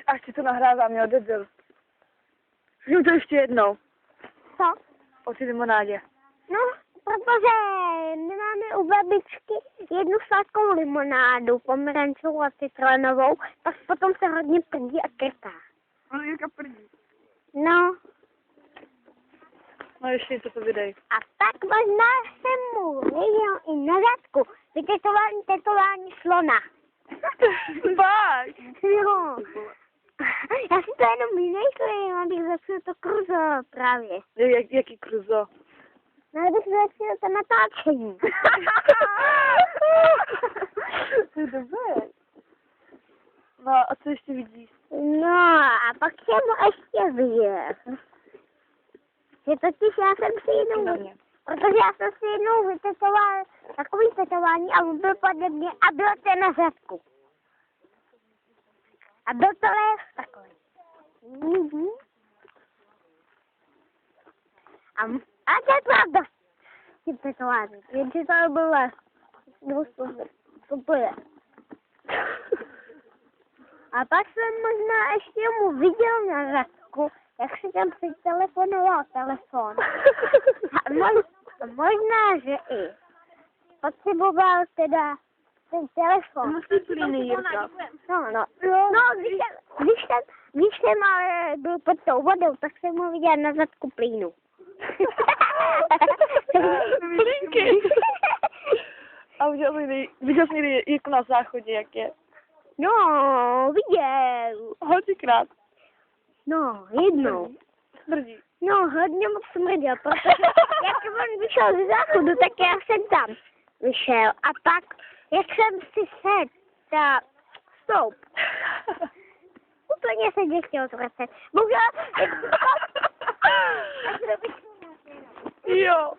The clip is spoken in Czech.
Až ti to nahrává, měl debil. Řeknu to ještě jednou. Co? O ty limonádě. No, protože my máme u babičky jednu sladkou limonádu, pomerančovou a citronovou, tak potom se hodně prdí a krká. No, jaká prdí. No, No ještě něco povídej. a tak možná jsem mu viděl i na zadku tetování slona. Fakt. Jo. Já si to jenom vymýšlím, abych začal to kruzo právě. Jaký kruzo? No, abych začal to natáčení. To je dobré. No a co ještě vidíš? No, a pak jsem mu ještě viděl. Že totiž já jsem si jednou, protože já jsem si jednou vytetoval takový tetování a on byl pode mě a byl ten na zadku. A byl to les takový. Mhm. A to je pravda. Tím tetováním. Jenže to byl les. To je. A pak jsem možná ještě mu viděl na zadku, jak si tam přitelefonoval telefon. A možná, že i potřeboval teda ten telefon. Musí plíny, Jirka. No, když jsem ale byl pod tou vodou, tak jsem ho viděl na zadku plínu. Plínky. A viděl jsi někdy Jirku na záchodě, jak je? No, viděl. Hodněkrát. No, jednou. Smrdí. No, hodně moc smrděl, protože jak on vyšel ze záchodu, tak já jsem tam vyšel. A pak, jak jsem si sedl, ta stoup. Úplně se nechtěl zvracet. Bohužel, Jo.